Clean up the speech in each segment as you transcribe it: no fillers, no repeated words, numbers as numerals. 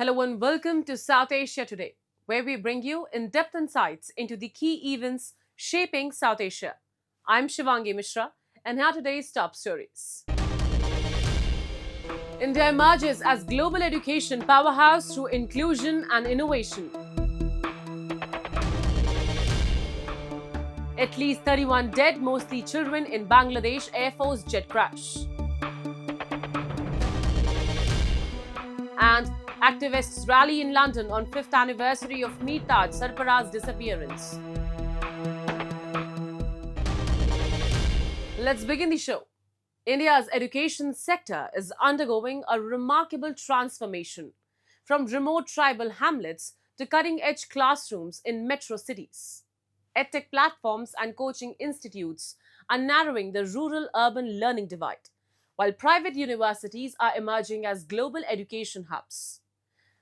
Hello and welcome to South Asia Today, where we bring you in-depth insights into the key events shaping South Asia. I'm Shivangi Mishra, and here are today's top stories. India emerges as global education powerhouse through inclusion and innovation. At least 31 dead, mostly children, in Bangladesh Air Force jet crash. And activists rally in London on 5th anniversary of Mir Taj Sarparaz's disappearance. Let's begin the show. India's education sector is undergoing a remarkable transformation, from remote tribal hamlets to cutting-edge classrooms in metro cities. EdTech platforms and coaching institutes are narrowing the rural-urban learning divide, while private universities are emerging as global education hubs.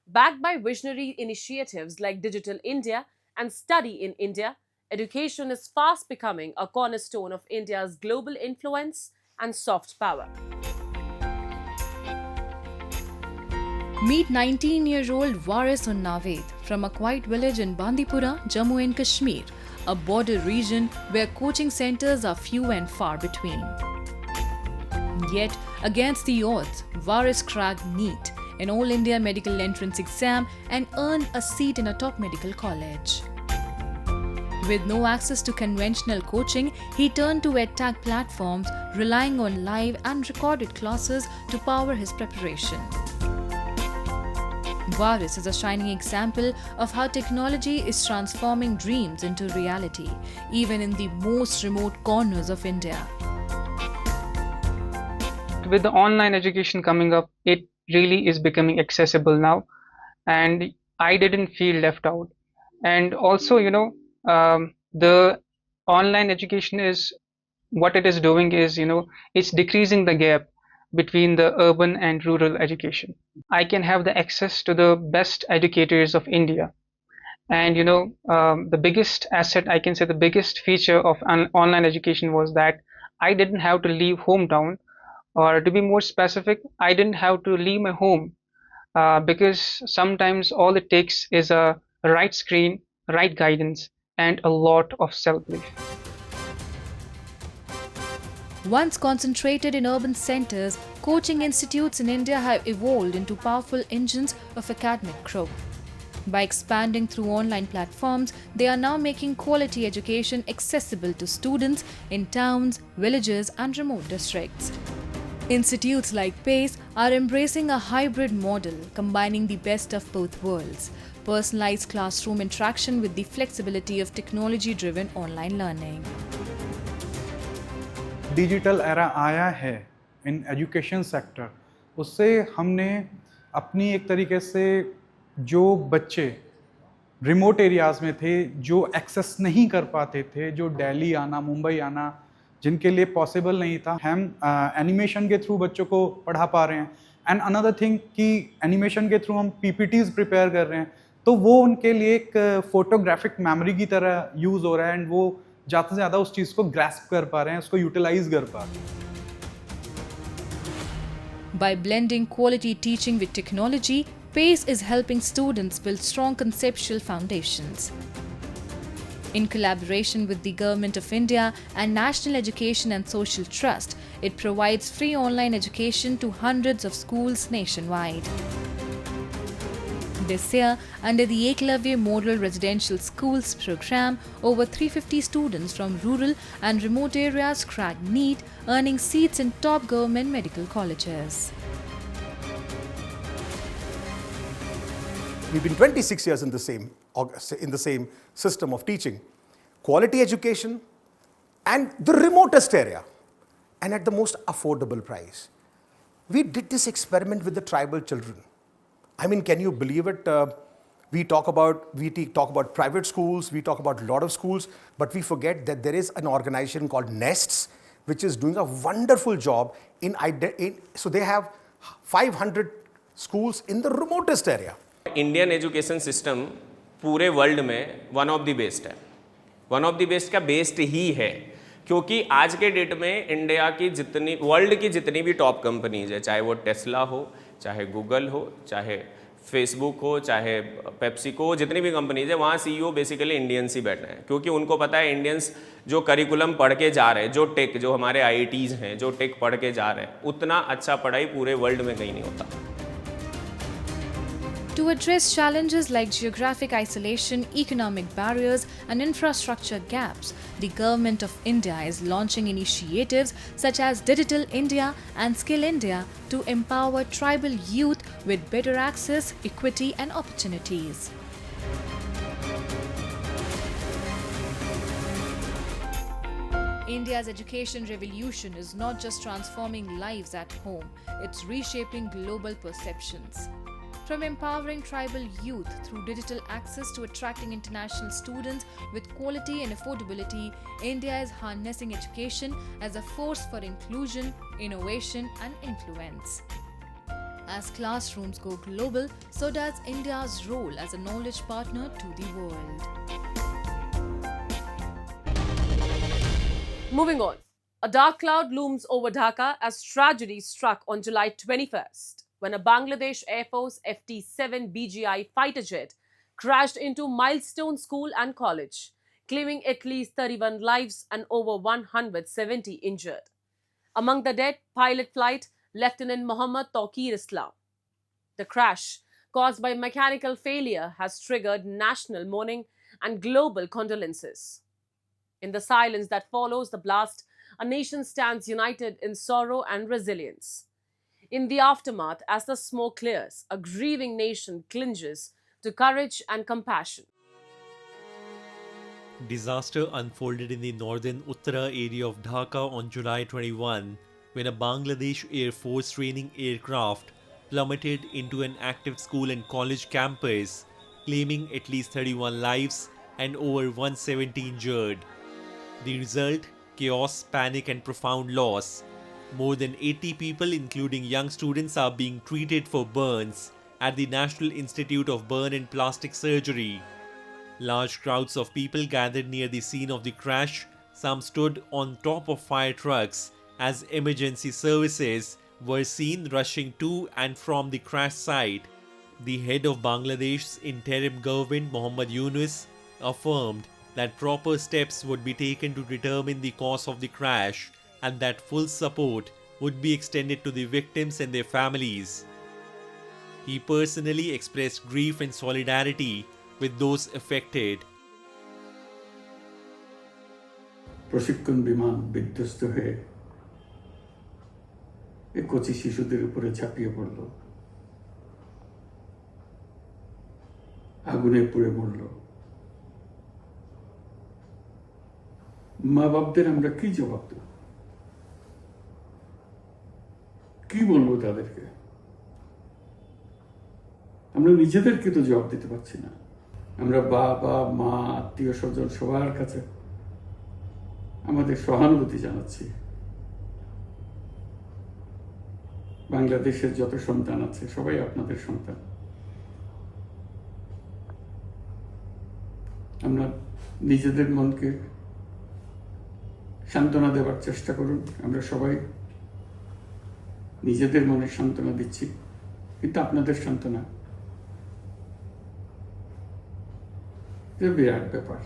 Backed by visionary initiatives like Digital India and Study in India, education is fast becoming a cornerstone of India's global influence and soft power. Meet 19-year-old Waris Unnaved from a quiet village in Bandipora, Jammu and Kashmir, a border region where coaching centers are few and far between. Yet, against the odds, Waris cracked NEET, an All India medical entrance exam, and earned a seat in a top medical college. With no access to conventional coaching, he turned to EdTech platforms, relying on live and recorded classes to power his preparation. Waris is a shining example of how technology is transforming dreams into reality, even in the most remote corners of India. With the online education coming up, it really is becoming accessible now, and I didn't feel left out. And also, the online education is what it is doing is, it's decreasing the gap between the urban and rural education. I can have the access to the best educators of India. And the biggest asset, I can say the biggest feature of online education was that I didn't have to leave hometown, or to be more specific, I didn't have to leave my home, because sometimes all it takes is a right screen, right guidance, and a lot of self-belief. Once concentrated in urban centers, coaching institutes in India have evolved into powerful engines of academic growth. By expanding through online platforms, they are now making quality education accessible to students in towns, villages, and remote districts. Institutes like PACE are embracing a hybrid model, combining the best of both worlds: personalized classroom interaction with the flexibility of technology-driven online learning. Digital era आया है in education sector, उससे हमने अपनी एक तरीके से जो बच्चे रिमोट एरियाज़ में थे, जो एक्सेस नहीं कर पाते थे, जो दिल्ली आना, मुंबई आना, जिनके लिए पॉसिबल नहीं था, हम एनिमेशन के थ्रू बच्चों को पढ़ा पा रहे हैं. एंड अनदर थिंग कि एनिमेशन के थ्रू हम पीपीटीज प्रिपेयर कर रहे हैं, तो वो उनके लिए एक फोटोग्राफिक मेमोरी की तरह यूज़ हो रहा है, एंड वो ज़्यादा से ज़्यादा उस चीज़ को ग्रैस्प कर पा रहे हैं, उसको यूटिलाइज कर पा रहे हैं. By blending quality teaching with technology, PACE is helping students build strong conceptual foundations. In collaboration with the Government of India and National Education and Social Trust, it provides free online education to hundreds of schools nationwide. This year, under the Eklavya Model Residential Schools program, over 350 students from rural and remote areas cracked NEET, earning seats in top government medical colleges. We've been 26 years in the same system of teaching. Quality education and the remotest area, and at the most affordable price. We did this experiment with the tribal children. I mean, can you believe it? We talk about private schools, we talk about a lot of schools, but we forget that there is an organization called Nests, which is doing a wonderful job so they have 500 schools in the remotest area. Indian education system पूरे world में one of the best है. One of the best का best ही है, क्योंकि आज के date में India की वर्ल्ड की जितनी भी टॉप कंपनीज है, चाहे वो टेस्ला हो, चाहे गूगल हो, चाहे फेसबुक हो चाहे पेप्सिको हो, जितनी भी कंपनीज है वहाँ सीईओ बेसिकली इंडियंस ही बैठे हैं, क्योंकि उनको पता है इंडियंस जो करिकुलम पढ़ के जा रहे हैं, जो टेक, जो हमारे आईआईटीज़ हैं जो टेक पढ़ के जा रहे हैं, उतना अच्छा पढ़ाई पूरे वर्ल्ड में कहीं नहीं होता। To address challenges like geographic isolation, economic barriers, and infrastructure gaps, the Government of India is launching initiatives such as Digital India and Skill India to empower tribal youth with better access, equity, and opportunities. India's education revolution is not just transforming lives at home, it's reshaping global perceptions. From empowering tribal youth through digital access to attracting international students with quality and affordability, India is harnessing education as a force for inclusion, innovation, and influence. As classrooms go global, so does India's role as a knowledge partner to the world. Moving on, a dark cloud looms over Dhaka as tragedy struck on July 21st when a Bangladesh Air Force FT-7 BGI fighter jet crashed into Milestone School and College, claiming at least 31 lives and over 170 injured. Among the dead, pilot flight Lieutenant Mohammad Tawqir Islam. The crash, caused by mechanical failure, has triggered national mourning and global condolences. In the silence that follows the blast, a nation stands united in sorrow and resilience. In the aftermath, as the smoke clears, a grieving nation clinges to courage and compassion. Disaster unfolded in the northern Uttara area of Dhaka on July 21 when a Bangladesh Air Force training aircraft plummeted into an active school and college campus, claiming at least 31 lives and over 170 injured. The result: chaos, panic, and profound loss. More than 80 people, including young students, are being treated for burns at the National Institute of Burn and Plastic Surgery. Large crowds of people gathered near the scene of the crash. Some stood on top of fire trucks as emergency services were seen rushing to and from the crash site. The head of Bangladesh's interim government, Mohammad Yunus, affirmed that proper steps would be taken to determine the cause of the crash and that full support would be extended to the victims and their families. He personally expressed grief and solidarity with those affected. প্রশিক্ষণ বিমান বিধ্বস্ত হয়ে এই কচি শিশুদের উপরে ঝাঁপিয়ে পড়ল, আগুনে পুড়ে মরল। মা বাপদের আমরা কি জবাব দেব? কি বলবো তাদেরকে? আমরা নিজেদেরকে তো জবাব দিতে পারছি না। আমরা বাবা মা আত্মীয় স্বজন সবার কাছে আমাদের সহানুভূতি জানাচ্ছি। বাংলাদেশের যত সন্তান আছে সবাই আপনাদের সন্তান। আমরা নিজেদের মনকে সান্ত্বনা দেওয়ার চেষ্টা করুন। আমরা সবাই নিজেদের মনে সান্ত্বনা দিচ্ছি, কিন্তু আপনাদের সান্ত্বনা বিরাট ব্যাপার।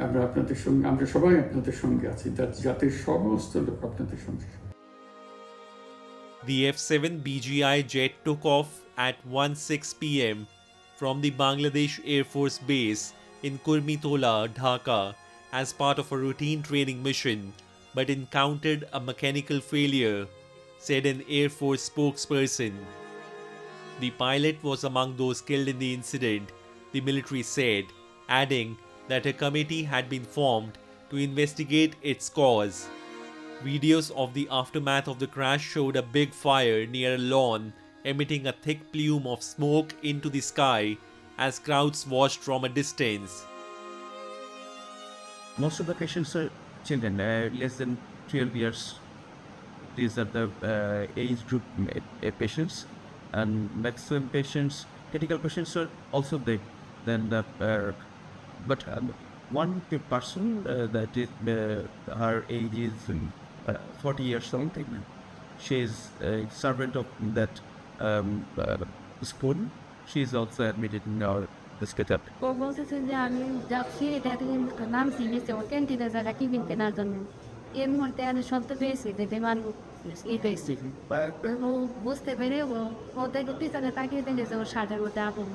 আমরা আপনাদের সঙ্গে, আমরা সবাই আপনাদের সঙ্গে আছি, জাতির সমস্ত লোক আপনাদের সঙ্গে। The F-7 BGI jet took off at 1:06 p.m. from the Bangladesh Air Force Base in Kurmitola, Dhaka, as part of a routine training mission, but encountered a mechanical failure, said an Air Force spokesperson. The pilot was among those killed in the incident, the military said, adding that a committee had been formed to investigate its cause. Videos of the aftermath of the crash showed a big fire near a lawn, emitting a thick plume of smoke into the sky as crowds watched from a distance. Most of the patients are children, less than 12 years. These are the age group patients, and maximum patients, critical patients are also there. Then the but one person that is her age is 40 years something. She is a servant of that school. She is also admitted in our hospital. ও বলতেছে যে আমি যাচ্ছি এটা কিন্তু নামছি গেছে ও ক্যান্টিনে জায়গা টিফিন কেনার জন্য এর মধ্যে আমি শুনতে পেয়েছি যে বিমান ই পেয়েছি ও বুঝতে পেরে ও দেখে পিছনে তাকিয়ে দেখেছে ওর শার্টের মধ্যে আগুন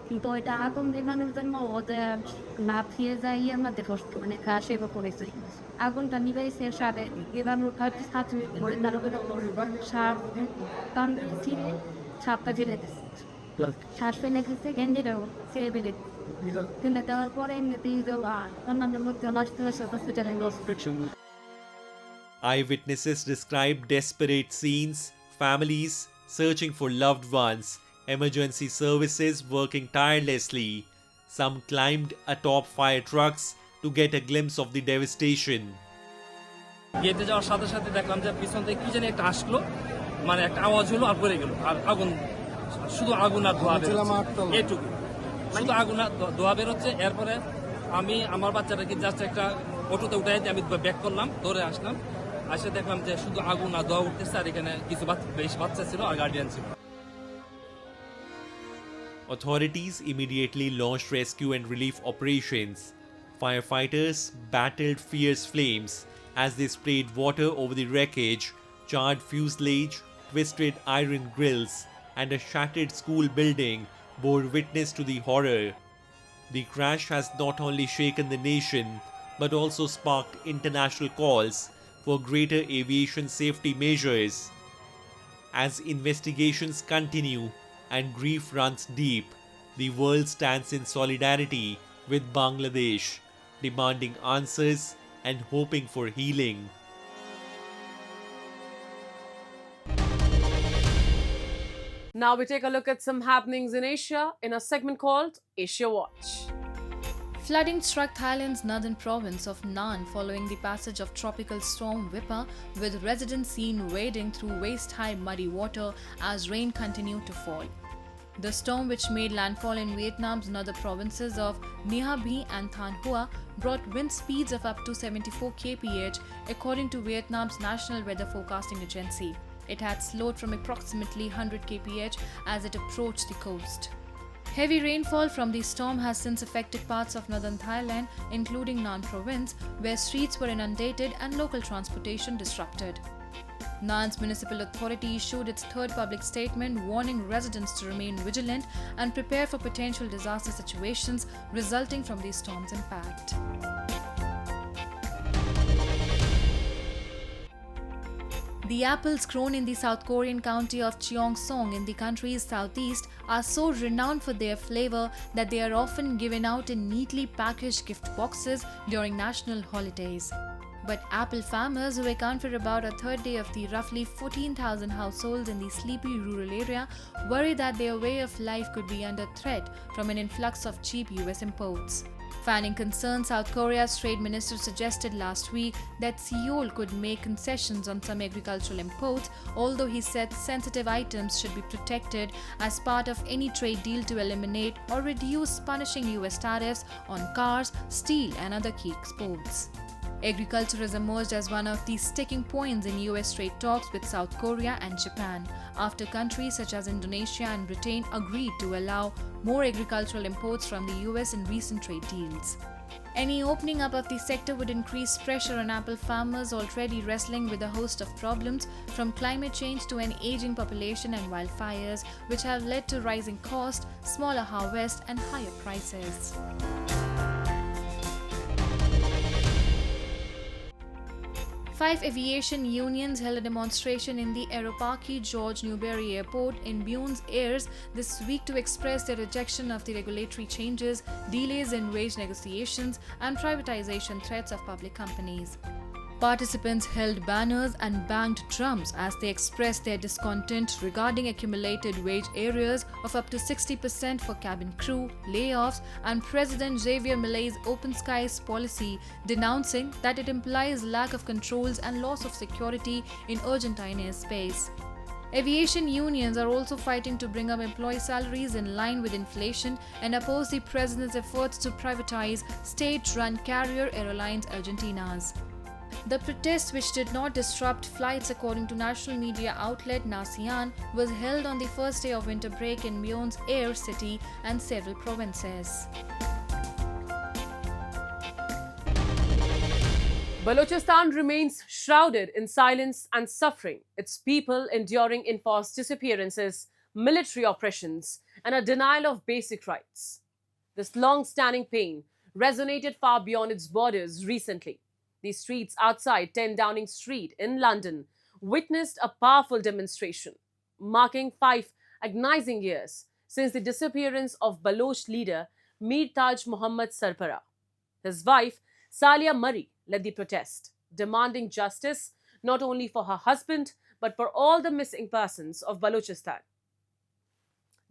কিন্তু ওইটা আগুন নেভানোর জন্য ওদের লাফিয়ে যায় ইয়ের মধ্যে পড়ছে মানে ঘাসে পড়েছে আগুনটা নিভাইছে সারে এবার ছাত্র করে সার কান ছিঁড়ে ছাপটা ফেলে দিচ্ছে শ্বাস ফেলে গেছে গেঞ্জিটাও ছেড়ে ফেলে ফেলে দেওয়ার পরে এমনিতেই অন্যান্য মধ্যে নষ্ট হয়েছে হসপিটালে Eyewitnesses described desperate scenes, families searching for loved ones, emergency services working tirelessly. Some climbed atop fire trucks to get a glimpse of the devastation. গেটে যাওয়ার সাথে সাথে দেখলাম যে পিছন থেকে কি জানি একটা আসলো মানে একটা আওয়াজ হলো আর পড়ে গেল আর আগুন শুধু আগুন আর ধোয়া বেরোচ্ছে এইটুকু শুধু আগুন আর ধোয়া বেরোচ্ছে এরপরে আমি আমার বাচ্চাটাকে জাস্ট একটা অটোতে উঠাই দিয়ে আমি ব্যাক করলাম দৌড়ে আসলাম আসে দেখলাম যে শুধু আগুন আর ধোয়া উঠতেছে আর এখানে কিছু বেশ বাচ্চা ছিল আর গার্ডিয়ান ছিল Authorities immediately launched rescue and relief operations. Firefighters battled fierce flames as they sprayed water over the wreckage, charred fuselage, twisted iron grills, and a shattered school building bore witness to the horror. The crash has not only shaken the nation but also sparked international calls for greater aviation safety measures. As investigations continue and grief runs deep, the world stands in solidarity with Bangladesh, demanding answers and hoping for healing. Now we take a look at some happenings in Asia in a segment called Asia Watch. Flooding struck Thailand's northern province of Nan following the passage of tropical storm Wipa, with residents seen wading through waist-high muddy water as rain continued to fall. The storm, which made landfall in Vietnam's northern provinces of Nha Bhi and Thanh Hoa, brought wind speeds of up to 74 kph, according to Vietnam's National Weather Forecasting Agency. It had slowed from approximately 100 kph as it approached the coast. Heavy rainfall from the storm has since affected parts of northern Thailand, including Nan province, where streets were inundated and local transportation disrupted. Nan's municipal authority issued its third public statement warning residents to remain vigilant and prepare for potential disaster situations resulting from the storm's impact. The apples grown in the South Korean county of Cheongsong in the country's southeast are so renowned for their flavor that they are often given out in neatly packaged gift boxes during national holidays. But apple farmers, who account for about a third of the roughly 14,000 households in the sleepy rural area, worry that their way of life could be under threat from an influx of cheap US imports. Fanning concerns, South Korea's trade minister suggested last week that Seoul could make concessions on some agricultural imports, although he said sensitive items should be protected as part of any trade deal to eliminate or reduce punishing US tariffs on cars, steel, and other key exports. Agriculture has emerged as one of the sticking points in US trade talks with South Korea and Japan, after countries such as Indonesia and Britain agreed to allow more agricultural imports from the US in recent trade deals. Any opening up of the sector would increase pressure on apple farmers already wrestling with a host of problems, from climate change to an aging population and wildfires, which have led to rising costs, smaller harvest, and higher prices. Five aviation unions held a demonstration in the Aeroparque George Newbery Airport in Buenos Aires this week to express their rejection of the regulatory changes, delays in wage negotiations, and privatization threats of public companies. Participants held banners and banged drums as they expressed their discontent regarding accumulated wage arrears of up to 60% for cabin crew, layoffs, and President Javier Milei's open skies policy, denouncing that it implies lack of controls and loss of security in Argentine airspace. Aviation unions are also fighting to bring up employee salaries in line with inflation and oppose the president's efforts to privatize state-run carrier airlines Argentinas. The protest, which did not disrupt flights according to national media outlet Nasian, was held on the first day of winter break in Myon's Air City and several provinces. Balochistan remains shrouded in silence and suffering, its people enduring enforced disappearances, military oppressions, and a denial of basic rights. This long standing pain resonated far beyond its borders recently. The streets outside 10 Downing Street in London witnessed a powerful demonstration, marking 5 agonizing years since the disappearance of Baloch leader Mir Taj Muhammad Sarpara. His wife, Salia Murray, led the protest, demanding justice not only for her husband but for all the missing persons of Balochistan.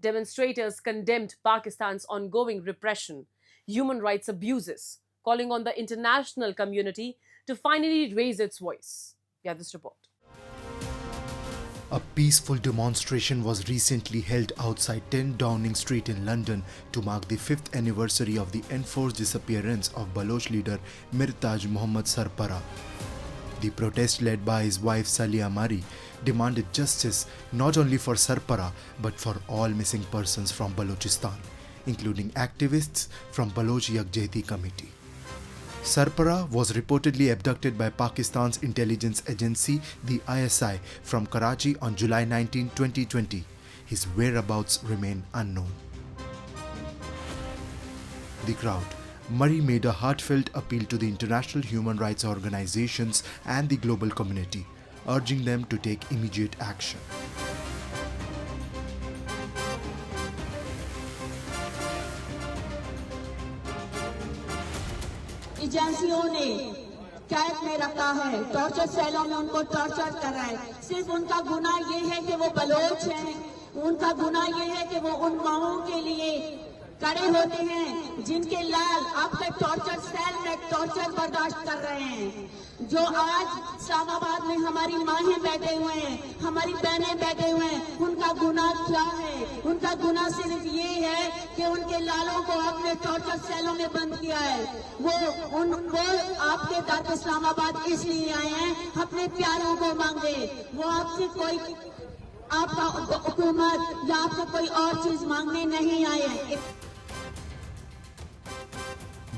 Demonstrators condemned Pakistan's ongoing repression, human rights abuses, calling on the international community to finally raise its voice. Yeah, this report. A peaceful demonstration was recently held outside 10 Downing Street in London to mark the 5th anniversary of the enforced disappearance of Baloch leader Mir Taj Muhammad Sarpara. The protest, led by his wife Salia Murray, demanded justice not only for Sarpara but for all missing persons from Balochistan, including activists from Baloch Yakjehti Committee. Sarpara was reportedly abducted by Pakistan's intelligence agency, the ISI, from Karachi on July 19, 2020. His whereabouts remain unknown. The crowd. Murray made a heartfelt appeal to the international human rights organizations and the global community, urging them to take immediate action. एजेंसियों ने कैद में रखा है, torture सेलों में उनको torture कर रहा है। सिर्फ उनका गुनाह ये है कि वो बलोच हैं, उनका गुनाह ये है कि वो उन माओं के लिए खड़े होते हैं जिनके लाल आपके टॉर्चर सेल में टॉर्चर बर्दाश्त कर रहे हैं। जो आज इस्लामाबाद में हमारी माहें बैठे हुए हैं, हमारी बहनें बैठे हुए हैं, उनका गुनाह क्या है? उनका गुनाह सिर्फ ये है कि उनके लालों को आपने टॉर्चर सेलों में बंद किया है। वो आपके दर इस्लामाबाद इसलिए आए हैं अपने प्यारों को मांगे। वो आपसे कोई आपका हुकूमत या आपसे कोई और चीज मांगने नहीं आए हैं।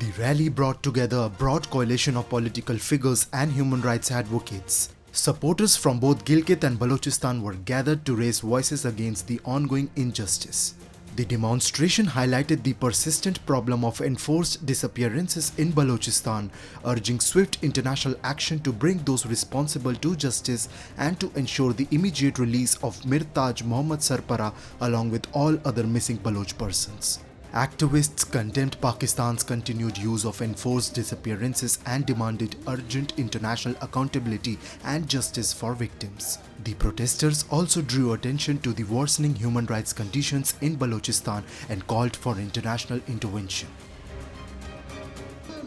The rally brought together a broad coalition of political figures and human rights advocates. Supporters from both Gilgit and Balochistan were gathered to raise voices against the ongoing injustice. The demonstration highlighted the persistent problem of enforced disappearances in Balochistan, urging swift international action to bring those responsible to justice and to ensure the immediate release of Mir Taj Muhammad Sarpara along with all other missing Baloch persons. Activists condemned Pakistan's continued use of enforced disappearances and demanded urgent international accountability and justice for victims. The protesters also drew attention to the worsening human rights conditions in Balochistan and called for international intervention.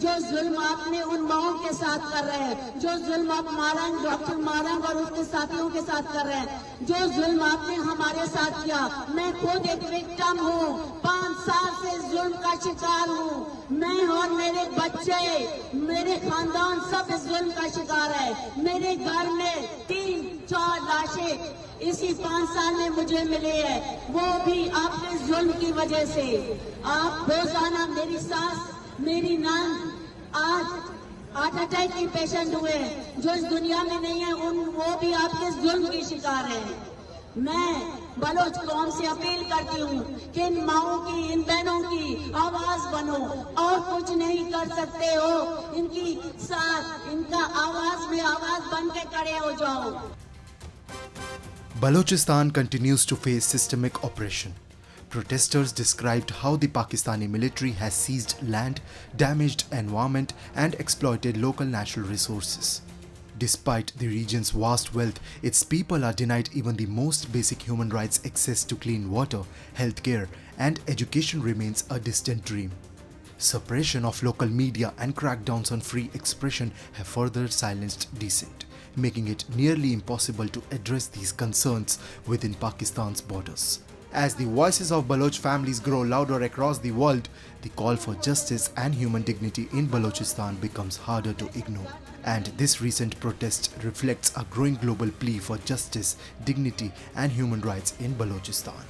जो जुल्म आपने उन माओं के साथ कर रहे हैं, जो जुल्म आप मारंग डॉक्टर मारंग और उसके साथियों के साथ कर रहे हैं, जो जुल्म आपने हमारे साथ किया, मैं खुद एक विक्टिम हूँ, 5 साल से जुल्म का शिकार हूँ। मैं और मेरे बच्चे, मेरे खानदान सब इस जुल्म का शिकार है। मेरे घर में 3-4 लाशें इसी 5 साल में मुझे मिले हैं, वो भी आपके जुल्म की वजह से। आप रोजाना मेरी सास, मेरी नान आज हार्ट अटैक की पेशेंट हुए हैं, जो इस दुनिया में नहीं है, वो भी आपके जुल्म की शिकार हैं। मैं बलोच कौम से अपील करती हूँ कि इन माओं की, इन बहनों की आवाज बनो, और कुछ नहीं कर सकते हो, इनकी साथ, इनका आवाज में आवाज बन के खड़े हो जाओ। Balochistan continues to face systemic oppression. Protesters described how the Pakistani military has seized land, damaged environment, and exploited local natural resources. Despite the region's vast wealth, its people are denied even the most basic human rights. Access to clean water, healthcare, and education remains a distant dream. Suppression of local media and crackdowns on free expression have further silenced dissent, making it nearly impossible to address these concerns within Pakistan's borders. As the voices of Baloch families grow louder across the world, the call for justice and human dignity in Balochistan becomes harder to ignore. And this recent protest reflects a growing global plea for justice, dignity, and human rights in Balochistan.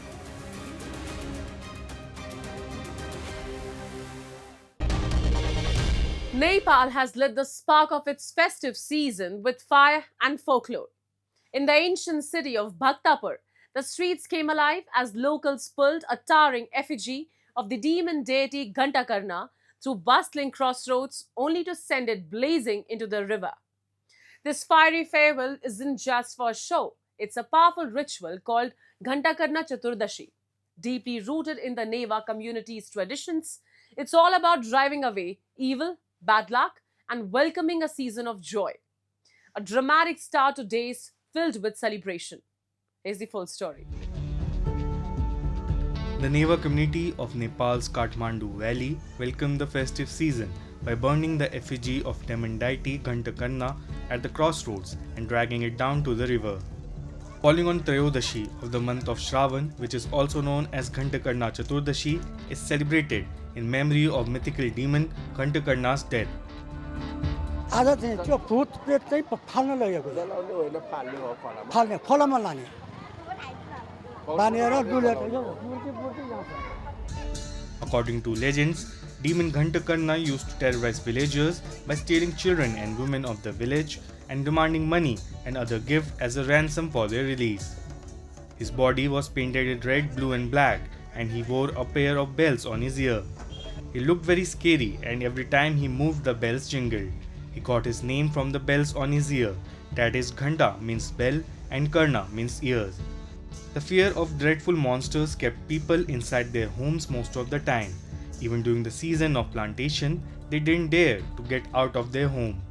Nepal has lit the spark of its festive season with fire and folklore. In the ancient city of Bhaktapur, the streets came alive as locals pulled a towering effigy of the demon deity Ghantakarna through bustling crossroads only to send it blazing into the river. This fiery farewell isn't just for show, it's a powerful ritual called Ghantakarna Chaturdashi. Deeply rooted in the Neva community's traditions, it's all about driving away evil, bad luck, and welcoming a season of joy. A dramatic start to days filled with celebration. Here's the full story. The Neva community of Nepal's Kathmandu Valley welcomed the festive season by burning the effigy of demon deity Ghantakarna at the crossroads and dragging it down to the river. Falling on Trayodashi of the month of Shravan, which is also known as Ghantakarna Chaturdashi, is celebrated in memory of mythical demon Ghantakarna's death. आज चाहिँ त्यो भूत प्रेत चाहिँ फाल्न लगेको फाल्ने खोलामा लाने Baner डुलेर According to legends, demon Ghantakarna used to terrorize villagers by stealing children and women of the village and demanding money and other gifts as a ransom for their release. His body was painted in red, blue and black, and he wore a pair of bells on his ear. He looked very scary, and every time he moved the bells jingled. He got his name from the bells on his ear, that is Ghanta means bell and Karna means ears. The fear of dreadful monsters kept people inside their homes most of the time. Even during the season of plantation, they didn't dare to get out of their home.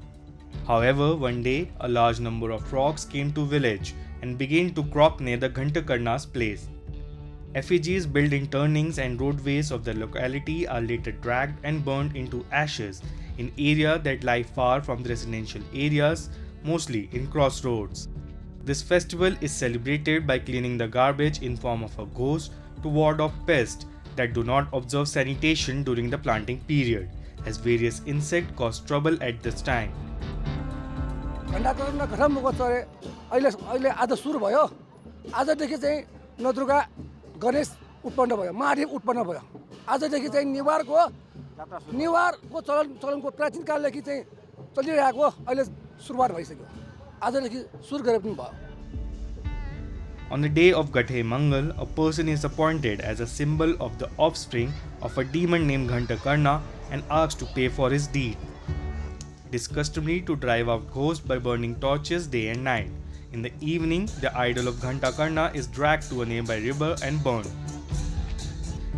However, one day, a large number of frogs came to village and began to crop near the Ghantakarna's place. Effigies built in turnings and roadways of the locality are later dragged and burned into ashes in areas that lie far from the residential areas, mostly in crossroads. This festival is celebrated by cleaning the garbage in form of a ghost to ward off pests that do not observe sanitation during the planting period, as various insects cause trouble at this time. घण्टाकर्णा घरमुख चरे अहिले अहिले आज सुरु भयो आजदेखि चाहिँ नदुर्गा गणेश उत्पन्न भयो महादेव उत्पन्न भयो आजदेखि चाहिँ निवारको चलनको प्राचीन कालदेखि चाहिँ चलिरहेको अहिले सुरुवात भइसक्यो आजदेखि सुरु गरे पनि भयो. On the day of Gathe Mangal, a person is appointed as a symbol of the offspring of a demon named Ghantakarna and asked to pay for his deed. It is customary to drive out ghosts by burning torches day and night. In the evening, the idol of Ghantakarna is dragged to a nearby river and burned.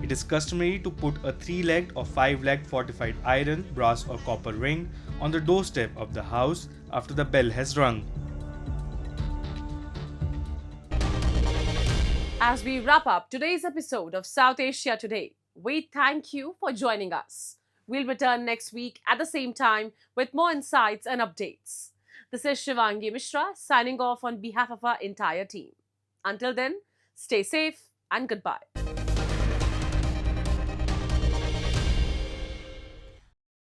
It is customary to put a 3-legged or 5-legged fortified iron, brass or copper ring on the doorstep of the house after the bell has rung. As we wrap up today's episode of South Asia Today, we thank you for joining us. We'll return next week at the same time with more insights and updates. This is Shivangi Mishra signing off on behalf of our entire team. Until then, stay safe and goodbye.